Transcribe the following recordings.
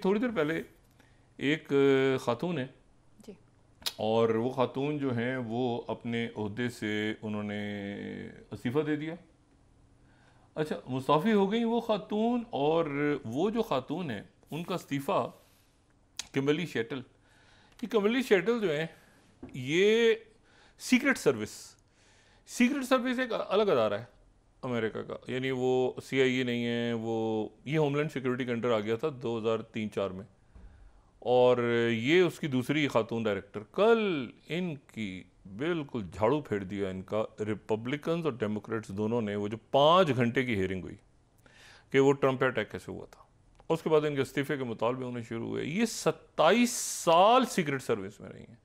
थोड़ी देर पहले एक खातून है जी। और वो खातून जो हैं वो अपने ओहदे से उन्होंने इस्तीफ़ा दे दिया। अच्छा, मुस्ताफ़ी हो गई वो खातून, और वो जो खातून है उनका इस्तीफ़ा किम्बरली शेटल, ये किम्बरली शेटल जो है ये सीक्रेट सर्विस, सीक्रेट सर्विस एक अलग अदारा है अमेरिका का, यानी वो CIA नहीं है, वो ये होमलैंड सिक्योरिटी के अंडर आ गया था 2003-4 में, और ये उसकी दूसरी खातून डायरेक्टर। कल इनकी बिल्कुल झाड़ू फेर दिया इनका, रिपब्लिकन्स और डेमोक्रेट्स दोनों ने, वो जो 5 घंटे की हियरिंग हुई कि वो ट्रंप पे अटैक कैसे हुआ था, उसके बाद इनके इस्तीफे के मुतालबे होने शुरू हुए। ये 27 साल सीक्रेट सर्विस में रही हैं,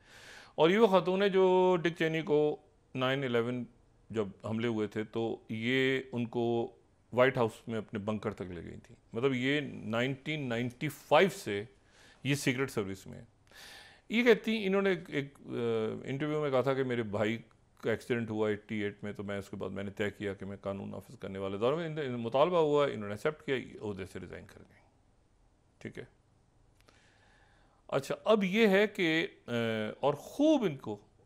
और ये वो खातून है जो डिक चेनी को 9/11 जब हमले हुए थे तो ये उनको वाइट हाउस में अपने बंकर तक ले गई थी। मतलब ये 1995 से ये सीक्रेट सर्विस में है। ये कहती, इन्होंने एक इंटरव्यू में कहा था कि मेरे भाई का एक्सीडेंट हुआ 88 में, तो मैं उसके बाद मैंने तय किया कि मैं कानून नाफिज करने वाले दौर में मुतालबा हुआ, इन्होंने एक्सेप्ट किया, ओहदे से रिज़ाइन कर गए। ठीक है। अच्छा, अब ये है कि और खूब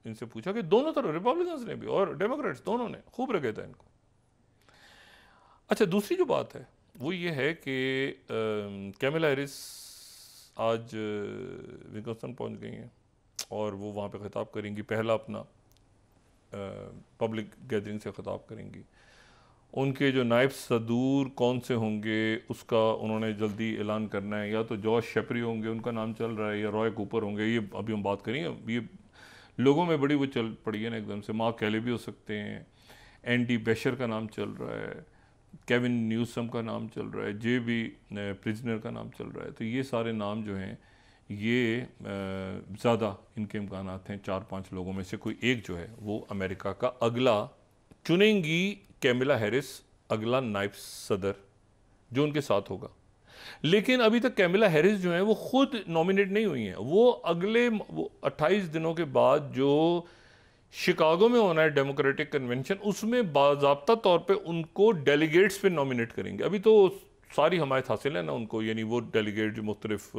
इनसे पूछा कि दोनों तरफ, रिपब्लिकन्स ने भी और डेमोक्रेट्स दोनों ने खूब रखे था इनको। अच्छा, दूसरी जो बात है वो ये है कि कैमला हैरिस आज विस्कॉन्सिन पहुंच गई हैं और वो वहाँ पे खिताब करेंगी, पहला अपना पब्लिक गैदरिंग से खिताब करेंगी। उनके जो नायब सदूर कौन से होंगे उसका उन्होंने जल्दी ऐलान करना है, या तो जॉर्ज शेपरी होंगे, उनका नाम चल रहा है, या रॉय कूपर होंगे, ये अभी हम बात करेंगे। ये लोगों में बड़ी वो चल पड़ी है ना एकदम से। मार्क कैली भी हो सकते हैं, एंडी बेशर का नाम चल रहा है, केविन न्यूसम का नाम चल रहा है, JB प्रिजनर का नाम चल रहा है। तो ये सारे नाम जो हैं ये ज़्यादा इनके इम्कानात हैं 4-5 लोगों में से कोई एक जो है वो अमेरिका का अगला चुनेंगी कैमला हैरिस, अगला नायब सदर जो उनके साथ होगा। लेकिन अभी तक कैमला हैरिस जो है वो खुद नॉमिनेट नहीं हुई हैं। वो अगले 28 दिनों के बाद जो शिकागो में होना है डेमोक्रेटिक कन्वेंशन, उसमें बाज़ाब्ता तौर पे उनको डेलीगेट्स पे नॉमिनेट करेंगे। अभी तो सारी हमायत हासिल है ना उनको, यानी वो डेलीगेट जो मुख्तलिफ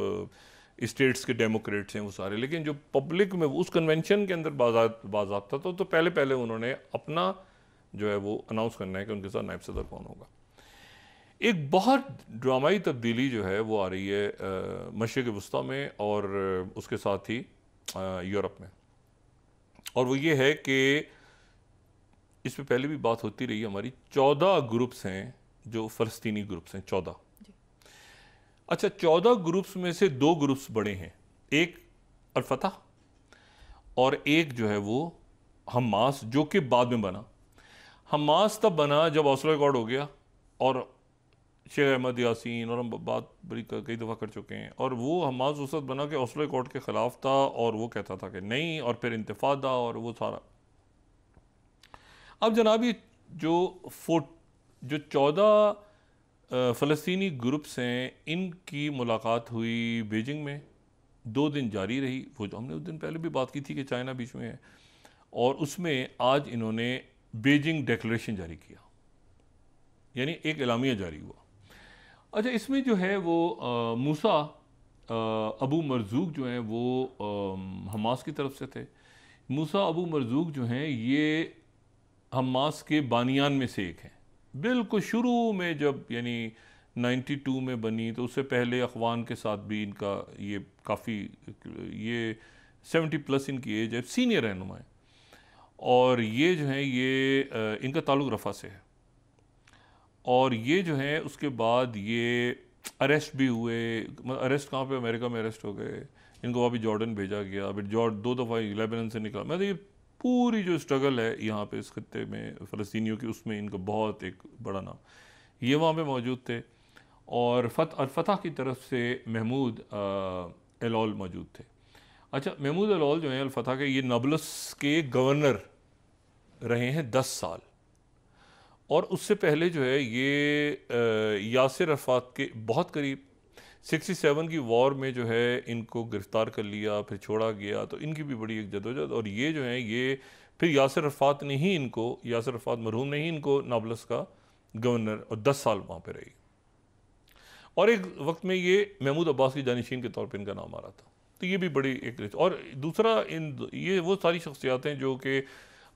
स्टेट्स के डेमोक्रेट्स हैं वो सारे, लेकिन जो पब्लिक में उस कन्वेंशन के अंदर बाज़ाब्ता तो पहले उन्होंने अपना जो है वो अनाउंस करना है कि उनके साथ नायब सदर कौन होगा। एक बहुत ड्रामाई तब्दीली जो है वो आ रही है मशरिक़ वस्ता में और उसके साथ ही यूरोप में, और वो ये है कि इस पे पहले भी बात होती रही हमारी, 14 ग्रुप्स हैं जो फ़लस्तीनी ग्रुप्स हैं, 14। अच्छा, 14 ग्रुप्स में से 2 ग्रुप्स बड़े हैं, एक अल-फतह और एक जो है वो हमास, जो कि बाद में बना। हमास तब बना जब ओस्लो अकॉर्ड हो गया, और शेख अहमद यासीन और हम बात बड़ी कई दफ़ा कर चुके हैं, और वो हमास उस वक्त बना कि ओस्लो अकॉर्ड के ख़िलाफ़ था और वो कहता था कि नहीं, और फिर इंतफादा और वो सारा। अब जनाब ये जो 14 फ़लस्तीनी ग्रुप्स हैं, इनकी मुलाकात हुई बीजिंग में, 2 दिन जारी रही। वो जो हमने उस दिन पहले भी बात की थी कि चाइना बीच में है, और उसमें आज इन्होंने बीजिंग डिक्लेरेशन जारी किया, यानी एक एलामिया जारी हुआ। अच्छा, इसमें जो है वो मूसा अबू मरजूक जो हैं वो हमास की तरफ से थे। मूसा अबू मरजूक जो हैं ये हमास के बानियान में से एक हैं। बिल्कुल शुरू में जब यानी 92 में बनी, तो उससे पहले अखवान के साथ भी इनका ये काफ़ी, ये 70+ इनकी एज है, सीनियर रहनुमा है, और ये जो है ये इनका ताल्लुक़ रफ़ा से है। और ये जो है उसके बाद ये अरेस्ट भी हुए। अरेस्ट कहाँ पे? अमेरिका में अरेस्ट हो गए, इनको अभी जॉर्डन भेजा गया, फिर 2 दफ़ा लेबनान से निकला। मतलब ये पूरी जो स्ट्रगल है यहाँ पे इस खत्ते में फ़लस्तीनियों की, उसमें इनको बहुत एक बड़ा नाम, ये वहाँ पे मौजूद थे। और फतह की तरफ से महमूद एलॉल मौजूद थे। अच्छा, महमूद एलॉल जो हैं अल-फतह के, ये नाबलस के गवर्नर रहे हैं 10 साल, और उससे पहले जो है ये यासिर अरफात के बहुत करीब, 67 की वॉर में जो है इनको गिरफ्तार कर लिया, फिर छोड़ा गया, तो इनकी भी बड़ी एक जदोजहद। और ये जो है ये फिर यासिर अरफात ने ही इनको, यासिर अरफात मरहूम ने ही इनको नाबलस का गवर्नर, और 10 साल वहाँ पे रही। और एक वक्त में ये महमूद अब्बास की जानशीन के तौर पर इनका नाम आ रहा था। तो ये भी बड़ी एक, और दूसरा ये वो सारी शख्सियात हैं जो कि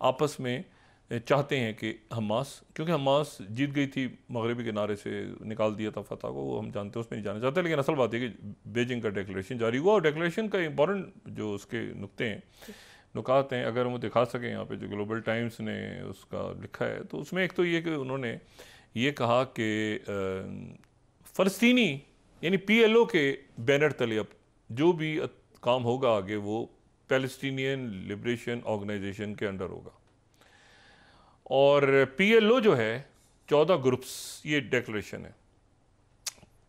आपस में चाहते हैं कि हमास, क्योंकि हमास जीत गई थी मगरबी किनारे से, निकाल दिया था फतह को, वो हम जानते हैं, उसमें नहीं जाना चाहते। लेकिन असल बात है कि बीजिंग का डिक्लेरेशन जारी हुआ, और डिक्लेरेशन का इंपॉर्टेंट जो उसके नुक्ते हैं, नुकात हैं, अगर वो दिखा सकें यहाँ पे, जो ग्लोबल टाइम्स ने उसका लिखा है, तो उसमें एक तो ये कि उन्होंने ये कहा कि फ़लस्तीनी यानी PLO के बैनर तले अब जो भी काम होगा आगे वो पैलेस्टीनियन लिबरेशन ऑर्गेनाइजेशन के अंडर होगा। और PLO जो है 14 ग्रुप्स, ये डिक्लेरेशन है,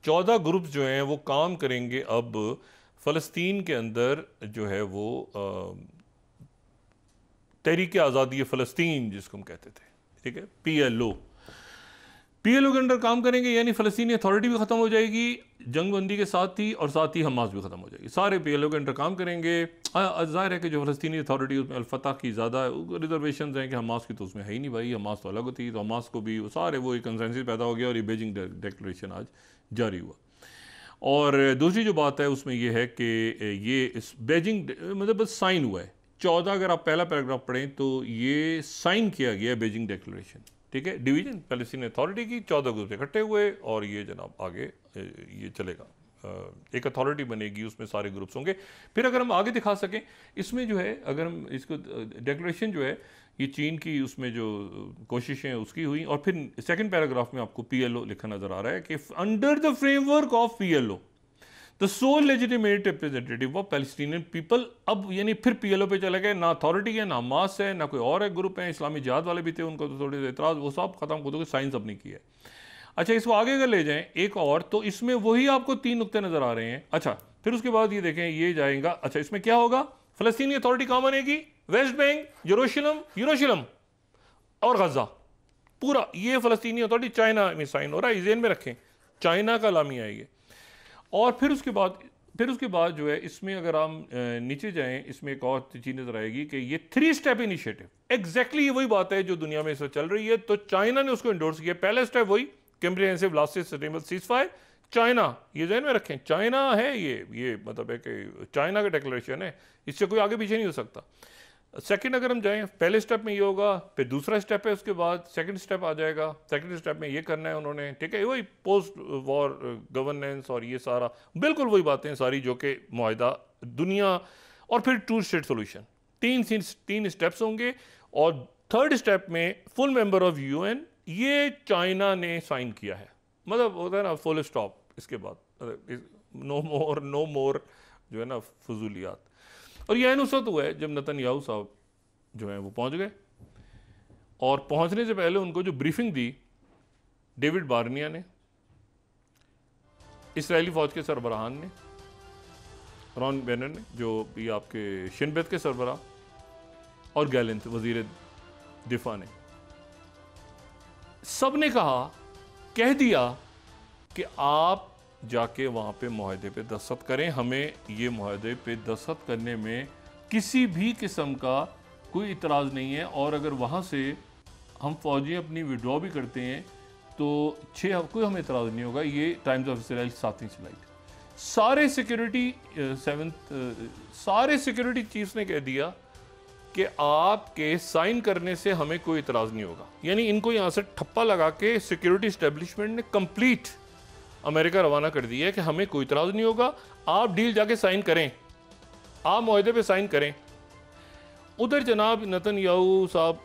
14 ग्रुप्स जो हैं वो काम करेंगे अब फ़लस्तीन के अंदर, जो है वो तहरीक आज़ादी फ़लस्तीन जिसको हम कहते थे, ठीक है, PLO के अंदर काम करेंगे, यानी फ़लस्तीनी अथॉरिटी भी ख़त्म हो जाएगी जंगबंदी के साथ ही, और साथ ही हमास भी ख़त्म हो जाएगी, सारे PLO के अंदर काम करेंगे। ज़ाहिर है कि जो फ़लस्तीनी अथॉरिटी उसमें अल-फतह की ज़्यादा रिजर्वेशन हैं कि हमास की तो उसमें है ही नहीं भाई, हमास तो अलग होती है, तो हमास को भी सारे वो एक कंसेंसस पैदा हो गया, और ये बीजिंग डिक्लेरेशन आज जारी हुआ। और दूसरी जो बात है उसमें यह है कि ये इस बीजिंग मतलब बस साइन हुआ है 14, अगर आप पहला पैराग्राफ पढ़ें तो ये साइन किया गया है बीजिंग डिक्लेरेशन, ठीक है, डिवीजन पैलेस्टीन अथॉरिटी की 14 ग्रुप इकट्ठे हुए, और ये जनाब आगे ये चलेगा, एक अथॉरिटी बनेगी, उसमें सारे ग्रुप्स होंगे। फिर अगर हम आगे दिखा सकें इसमें जो है, अगर हम इसको डिक्लेरेशन जो है ये चीन की उसमें जो कोशिशें उसकी हुई, और फिर सेकंड पैराग्राफ में आपको PLO लिखा नजर आ रहा है कि under the framework of PLO the sole legitimate representative of Palestinian people. अब यानी फिर PLO पे चले गए, ना अथॉरिटी है, ना हमास है, ना कोई और है ग्रुप है, इस्लामी जिहाद वाले भी थे, उनको तो थोड़े एतराज़, वो सब खत्म कर दो, साइंस अब नहीं किया है। अच्छा, इसको आगे अगर ले जाएं एक और, तो इसमें वही आपको 3 नुक्ते नजर आ रहे हैं। अच्छा, फिर उसके बाद ये देखें, ये जाएगा, अच्छा इसमें क्या होगा, फ़लस्तीनी अथॉरिटी कहाँ बनेगी, वेस्ट बैंक, यरूशलेम और गजा, पूरा ये फ़लस्तीनी अथॉरिटी चाइना में साइन हो रहा है, जेन में रखें, चाइना का लामी आएगी। और फिर उसके बाद जो है इसमें अगर हम नीचे जाएं, इसमें एक और चीज़ नजर आएगी कि ये 3 स्टेप इनिशिएटिव, एग्जैक्टली ये वही बात है जो दुनिया में इस वक्त चल रही है। तो चाइना ने उसको इंडोर्स किया, पहला स्टेप वही comprehensive lasting sustainable ceasefire, China, ये ज़हन में रखें, चाइना है, ये मतलब है कि चाइना का डिक्लेरेशन है, इससे कोई आगे पीछे नहीं हो सकता। सेकंड अगर हम जाएं, पहले स्टेप में ये होगा, फिर दूसरा स्टेप है, उसके बाद सेकंड स्टेप आ जाएगा, सेकंड स्टेप में ये करना है उन्होंने, ठीक है, वही पोस्ट वॉर गवर्नेंस और ये सारा बिल्कुल वही बातें सारी जो कि मुआहिदा दुनिया, और फिर 2 स्टेट सोल्यूशन, 3 स्टेप्स होंगे। और थर्ड स्टेप में फुल मेंबर ऑफ UN, ये चाइना ने साइन किया है, मतलब होता है ना फुल स्टॉप, इसके बाद नो मोर जो है ना फजूलियात। और यह नुसरत हुआ है जब नेतन्याहू साहब जो हैं वो पहुंच गए, और पहुंचने से पहले उनको जो ब्रीफिंग दी डेविड बार्निया ने, इस्राएली फौज के सरबराहान ने, रॉन बैनर ने जो भी आपके शिन बेत के सरबराह, और गैलेंट वजीर दिफा ने, सब ने कह दिया कि आप जाके वहाँ पे मुआहदे पे दस्तखत करें, हमें ये मुआहदे पे दस्तखत करने में किसी भी किस्म का कोई इतराज़ नहीं है, और अगर वहाँ से हम फौजी अपनी विड्रॉ भी करते हैं तो 6 हफ्ते कोई हमें इतराज़ नहीं होगा। ये टाइम्स ऑफ इसराइल 7वीं स्लाइड, सारे सिक्योरिटी चीफ्स ने कह दिया कि आपके साइन करने से हमें कोई इतराज़ नहीं होगा। यानी इनको यहाँ से ठप्पा लगा के सिक्योरिटी इस्टेब्लिशमेंट ने कंप्लीट अमेरिका रवाना कर दिया है कि हमें कोई इतराज़ नहीं होगा, आप डील जाके साइन करें, आप मुआहदे पे साइन करें। उधर जनाब नेतन्याहू साहब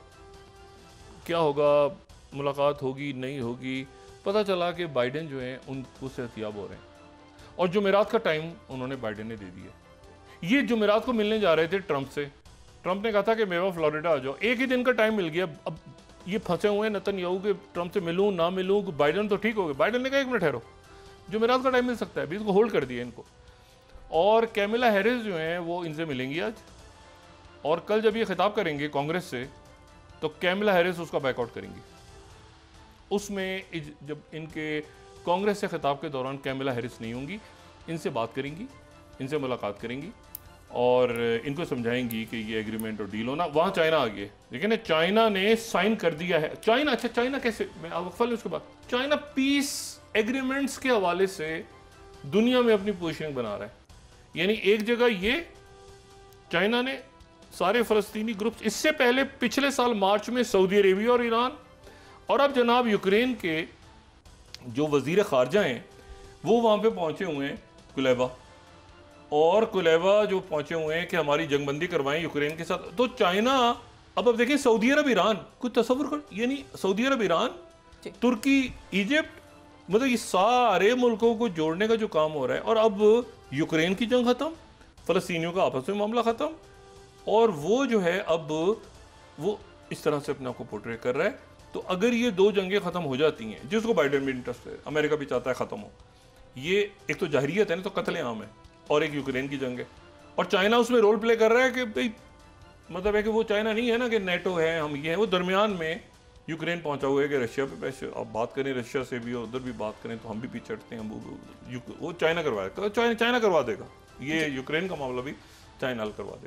क्या होगा, मुलाकात होगी नहीं होगी, पता चला कि बाइडेन जो हैं उनको सेहतियाब हो रहे हैं, और जुमेरात का टाइम उन्होंने बाइडेन ने दे दिया। ये जुमेरात को मिलने जा रहे थे ट्रंप से, ट्रंप ने कहा था कि मेरा फ्लोरिडा आ जाओ, एक ही दिन का टाइम मिल गया। अब ये फंसे हुए हैं नेतन्याहू के, ट्रंप से मिलूं ना मिलूं, बाइडेन तो ठीक हो गए, बाइडेन ने कहा 1 मिनट ठहरो, जुमेरात का टाइम मिल सकता है, अभी इसको होल्ड कर दिया इनको। और कैमिला हैरिस जो हैं वो इनसे मिलेंगी आज, और कल जब ये खिताब करेंगे कांग्रेस से तो कैमिला हैरिस उसका बैकआउट करेंगी। उसमें जब इनके कांग्रेस से खिताब के दौरान कैमिला हैरिस नहीं होंगी, इनसे बात करेंगी, इनसे मुलाकात करेंगी और इनको समझाएंगी कि ये एग्रीमेंट और डील होना। वहाँ चाइना आ गया, लेकिन चाइना ने साइन कर दिया है। चाइना, अच्छा चाइना कैसे, मैं वक्फा लूँ उसके बाद, चाइना पीस एग्रीमेंट्स के हवाले से दुनिया में अपनी पोजीशनिंग बना रहा है। यानी एक जगह ये चाइना ने सारे फ़लस्तीनी ग्रुप्स, इससे पहले पिछले साल मार्च में सऊदी अरेबिया और ईरान, और अब जनाब यूक्रेन के जो वज़ीर ख़ारजा हैं वो वहाँ पे पहुँचे हुए हैं कुलेबा, और कुलेबा जो पहुँचे हुए हैं कि हमारी जंगबंदी करवाएं यूक्रेन के साथ। तो चाइना अब देखें, सऊदी अरब ईरान, कुछ तसव्वुर कर, यानी सऊदी अरब ईरान, तुर्की, इजिप्ट, मतलब ये सारे मुल्कों को जोड़ने का जो काम हो रहा है। और अब यूक्रेन की जंग ख़त्म, फ़लस्तीनियों का आपस में मामला ख़त्म, और वो जो है अब वो इस तरह से अपने आप को पोर्ट्रे कर रहा है। तो अगर ये दो जंगें ख़त्म हो जाती हैं, जिसको बाइडेन भी इंटरेस्ट है, अमेरिका भी चाहता है ख़त्म हो, ये एक तो जाहिरियत है ना, तो कत्ले आम है, और एक यूक्रेन की जंग है, और चाइना उसमें रोल प्ले कर रहा है कि भाई, मतलब है कि वो चाइना नहीं है ना कि नेटो है, हम ये हैं, वो दरमियान में यूक्रेन पहुंचा हुआ है कि रशिया पे पैसे, आप बात करें रशिया से भी और उधर भी बात करें तो हम भी पीछे हटते हैं, वो चाइना करवाएगा, चाइना करवा देगा, ये यूक्रेन का मामला भी चाइना हल करवा देगा।